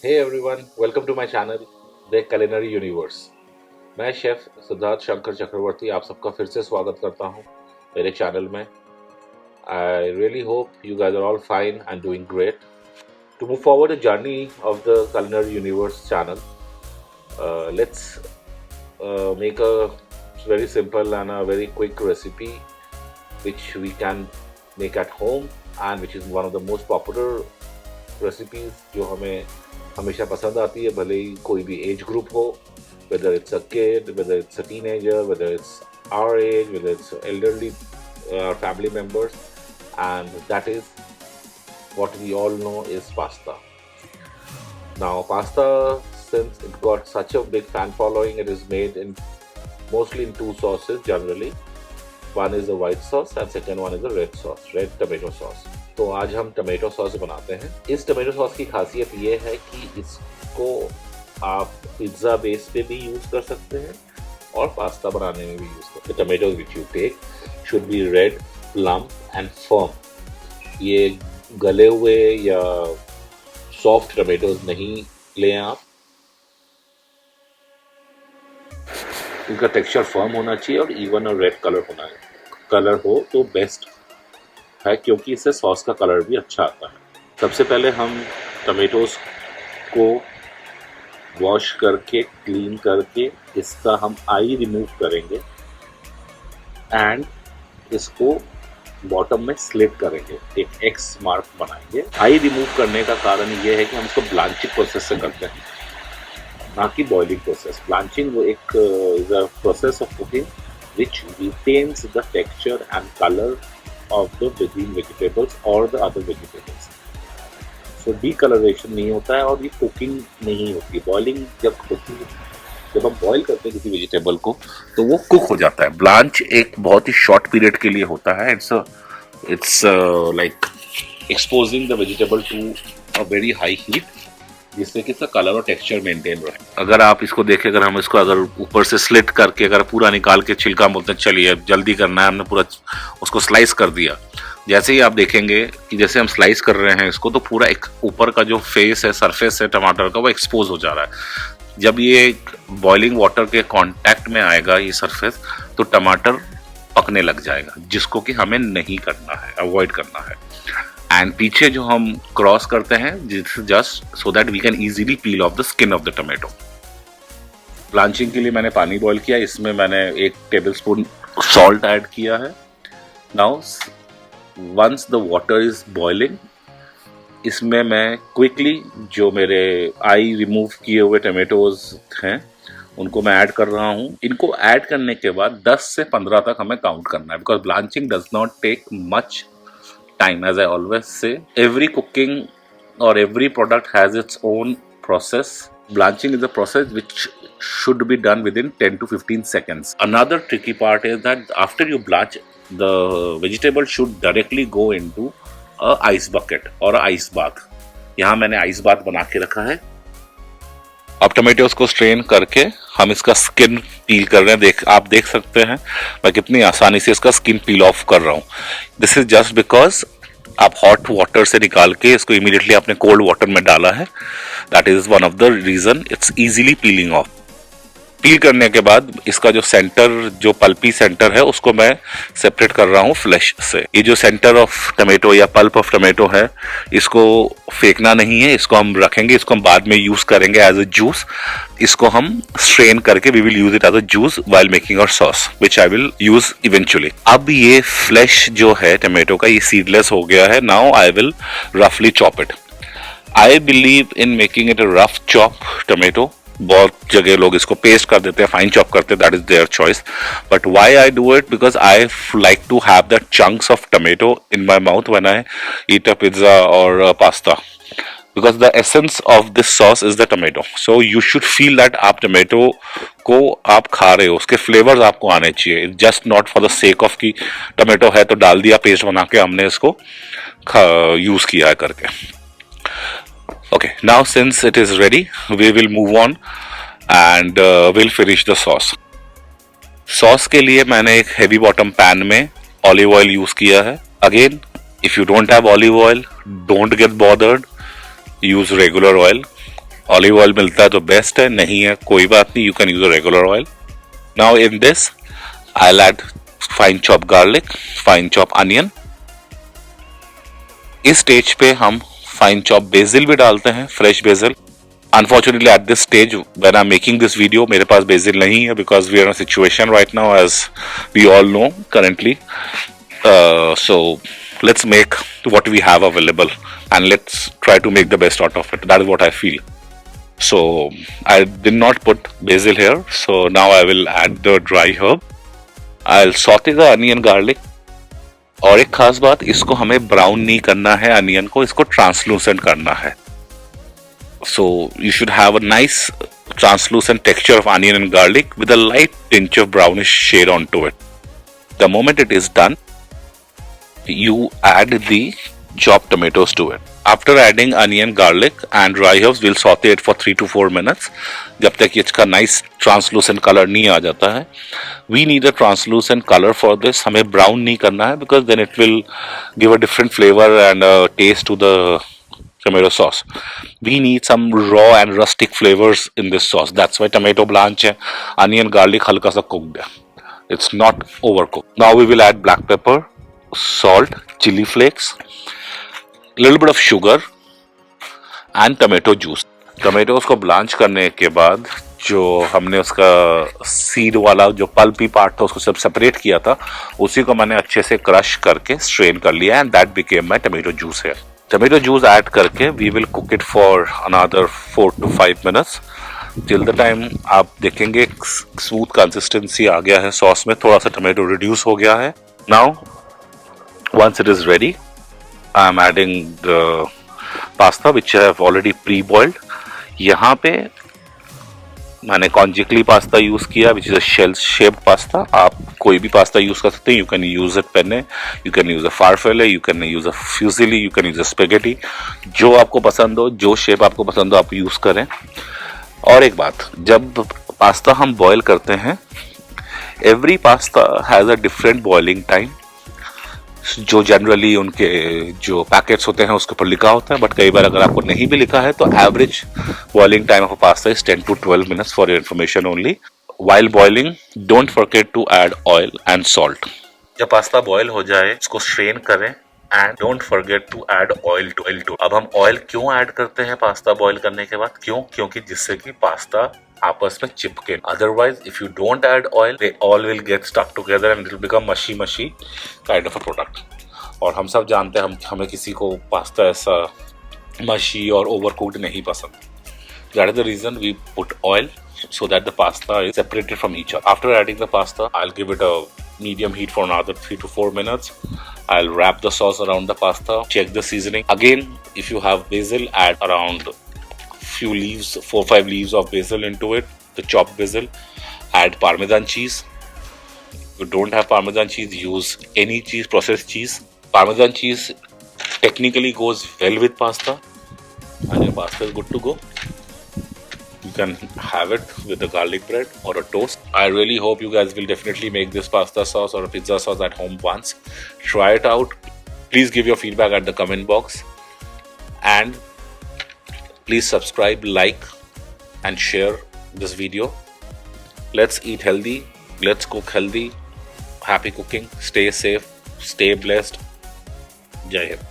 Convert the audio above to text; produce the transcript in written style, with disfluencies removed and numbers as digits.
Hey everyone, welcome to my channel, The Culinary Universe. मैं chef Siddharth Shankar चक्रवर्ती आप सबका फिर से स्वागत करता हूँ मेरे चैनल में. I really hope you guys are all fine and doing great. To move forward the journey of the Culinary Universe channel, let's make a very simple and a very quick recipe which we can make at home and which is one of the most popular recipes जो हमें हमेशा पसंद आती है, भले ही कोई भी age group हो, whether it's a kid, whether it's a teenager, whether it's our age, whether it's elderly family members, and that is what we all know is pasta. Now, pasta, since it got such a big fan following, it is made in mostly in two sauces generally. One is the white sauce and second one is the red sauce, red tomato sauce. तो आज हम tomato sauce बनाते हैं. इस tomato sauce की खासियत ये है कि इसको आप पिज्ज़ा बेस पे भी यूज़ कर सकते हैं और पास्ता बनाने में भी यूज़ कर सकते हैं. Tomatoes which you take should be red, plum and firm. ये गले हुए या सॉफ्ट टमेटोज नहीं लें आप. इनका टेक्सचर फर्म होना चाहिए और इवन और रेड कलर हो तो बेस्ट है, क्योंकि इससे सॉस का कलर भी अच्छा आता है. सबसे पहले हम टमेटोज को वॉश करके क्लीन करके इसका हम आई रिमूव करेंगे एंड इसको बॉटम में स्लिट करेंगे, एक एक्स मार्क बनाएंगे. आई रिमूव करने का कारण ये है कि हम इसको ब्लांचिंग प्रोसेस से करते हैं, ना कि बॉइलिंग प्रोसेस. ब्लांचिंग वो एक is a process of cooking which retains the texture and color of the green vegetables or the other vegetables. So decoloration नहीं होता है और ये कुकिंग नहीं होती. बॉइलिंग जब होती है, जब हम बॉईल करते हैं किसी वेजिटेबल को तो वो कुक हो जाता है. ब्लांच एक बहुत ही शॉर्ट पीरियड के लिए होता है. It's like exposing the vegetable to a very high heat जिससे कि इसका कलर और टेक्सचर मेंटेन रहे. अगर आप इसको देखें, अगर हम इसको अगर ऊपर से स्लिट करके अगर पूरा निकाल के छिलका बोलते हैं चलिए जल्दी करना है, हमने पूरा उसको स्लाइस कर दिया. जैसे ही आप देखेंगे कि जैसे हम स्लाइस कर रहे हैं इसको तो पूरा एक ऊपर का जो फेस है, सरफेस है टमाटर का, वो एक्सपोज हो जा रहा है. जब ये बॉइलिंग वाटर के कांटेक्ट में आएगा ये सरफेस तो टमाटर पकने लग जाएगा, जिसको कि हमें नहीं करना है, अवॉइड करना है. एंड पीछे जो हम क्रॉस करते हैं just so that we can easily peel off the skin of the tomato. Blanching के लिए मैंने पानी बॉईल किया, इसमें मैंने 1 टेबलस्पून सॉल्ट ऐड किया है. Now once the water is boiling, इसमें मैं क्विकली जो मेरे आई रिमूव किए हुए टमेटोज हैं उनको मैं ऐड कर रहा हूँ. इनको ऐड करने के बाद 10 से 15 तक हमें काउंट करना है, because blanching does not take much time. As I always say, every cooking or every product has its own process. Blanching is a process which should be done within 10 to 15 seconds. Another tricky part is that after you blanch, the vegetable should directly go into a ice bucket or a ice bath. यहाँ मैंने ice bath बना के रखा है. अब tomatoes को strain करके हम इसका स्किन पील कर रहे हैं. आप देख सकते हैं मैं कितनी आसानी से इसका स्किन पील ऑफ कर रहा हूँ. दिस इज जस्ट बिकॉज आप हॉट वाटर से निकाल के इसको इमीडिएटली आपने कोल्ड वाटर में डाला है. That is one of the reason it's easily peeling off. Peel करने के बाद इसका जो सेंटर, जो पल्पी सेंटर है, उसको मैं सेपरेट कर रहा हूँ फ्लैश से. ये जो सेंटर ऑफ टमेटो या पल्प ऑफ टमेटो है इसको फेंकना नहीं है, इसको हम रखेंगे, इसको हम बाद में यूज करेंगे एज अ जूस. इसको हम स्ट्रेन करके we will use it as a juice while making our sauce which I will use eventually. अब ये फ्लैश जो है टमेटो का ये सीडलेस हो गया है. नाउ आई विल रफली chop it. I believe in making it a rough chop tomato. बहुत जगह लोग इसको पेस्ट कर देते हैं, फाइन चॉप करते हैं, that is their choice. But why I do it, because I like to have the chunks of tomato in my mouth when I eat a pizza और pasta, because the essence of this sauce is the tomato. So you should feel that आप tomato को आप खा रहे हो, उसके flavours आपको आने चाहिए. Just not for the sake of कि टमेटो है तो डाल दिया पेस्ट बना के हमने इसको यूज किया है करके. Okay, now since it is ready, we will move on and we'll finish the sauce. Sauce के लिए मैंने एक हेवी बॉटम पैन में ऑलिव ऑयल यूज किया है. Again, if you don't have olive oil, don't get bothered, use regular oil. Olive oil मिलता है तो बेस्ट है, नहीं है कोई बात नहीं, you can use a regular oil. Now in this I will add fine chop garlic, fine chop onion. इस स्टेज पे हम फाइन चॉप बेसिल भी डालते हैं, fresh basil. Unfortunately at this stage when I am making this video मेरे पास basil नहीं है, because we are in a situation right now as we all know currently. So let's make what we have available and let's try to make the best out of it. That is what I feel. So I did not put basil here, so now I will add the dry herb. I'll saute the onion garlic. और एक खास बात, इसको हमें brown नहीं करना है onion को, इसको ट्रांसलूसेंट करना है. So you should have a nice translucent texture of onion and garlic with a light tinge of brownish shade onto it. The moment it is done, you add the chopped tomatoes to it. After adding onion, garlic and dry herbs, we'll saute it for 3 to 4 minutes. जब तक इसका nice translucent color नहीं आ जाता है. We need a translucent color for this. हमें brown नहीं करना है because then it will give a different flavor and a taste to the tomato sauce. We need some raw and rustic flavors in this sauce. That's why tomato blanch है, onion, garlic हल्का सा cooked है. It's not overcooked. Now we will add black pepper, salt, chili flakes, little bit of sugar and tomato juice. Tomatoes को blanch करने के बाद जो हमने उसका सीड वाला जो पल्पी पार्ट था उसको सब सेपरेट किया था, उसी को मैंने अच्छे से क्रश करके स्ट्रेन कर लिया and that became my tomato juice है. टमेटो जूस ऐड करके we will cook it for another 4 to 5 minutes. Till the time आप देखेंगे स्मूथ कंसिस्टेंसी आ गया है सॉस में, थोड़ा सा टमेटो रिड्यूस हो गया है. Now once it is ready, I am adding the pasta which I have already pre-boiled. यहाँ पे मैंने कॉन्जिकली पास्ता यूज किया which is a shell shaped pasta. आप कोई भी पास्ता यूज कर सकते हैं. You can use a penne, you can use a farfalle, you can use a fusilli, you can use a spaghetti. जो आपको पसंद हो, जो शेप आपको पसंद हो आप यूज करें. और एक बात, जब पास्ता हम बॉयल करते हैं, every pasta has a different boiling time. जो जनरली उनके जो पैकेट्स होते हैं उसके ऊपर लिखा होता है, बट कई बार अगर आपको नहीं भी लिखा है तो average boiling time of a pasta is 10 to 12 minutes for your information only. While boiling don't forget to add oil and salt. जब पास्ता बॉयल हो जाए इसको स्ट्रेन करें and don't forget to add oil too. अब हम oil क्यों add करते हैं पास्ता बॉयल करने के बाद? क्योंकि जिससे कि पास्ता आपस में चिपके. Otherwise if you don't add oil they all will get stuck together and it will become mushy kind of a product. और हम सब जानते हैं हमें किसी को पास्ता ऐसा मशी और ओवर कुक्ड नहीं पसंद. That is the reason we put oil so that the pasta is separated from each other. After adding the pasta, I'll give it a medium heat for another 3 to 4 minutes. I'll wrap the sauce around the pasta, check the seasoning. Again, if you have basil, add around few leaves, 4-5 leaves of basil into it, the chopped basil. Add parmesan cheese. If you don't have parmesan cheese, use any cheese, processed cheese. Parmesan cheese technically goes well with pasta and your pasta is good to go. You can have it with a garlic bread or a toast. I really hope you guys will definitely make this pasta sauce or a pizza sauce at home once. Try it out. Please give your feedback at the comment box. And please subscribe, like and share this video. Let's eat healthy. Let's cook healthy. Happy cooking. Stay safe. Stay blessed. Jai Hind.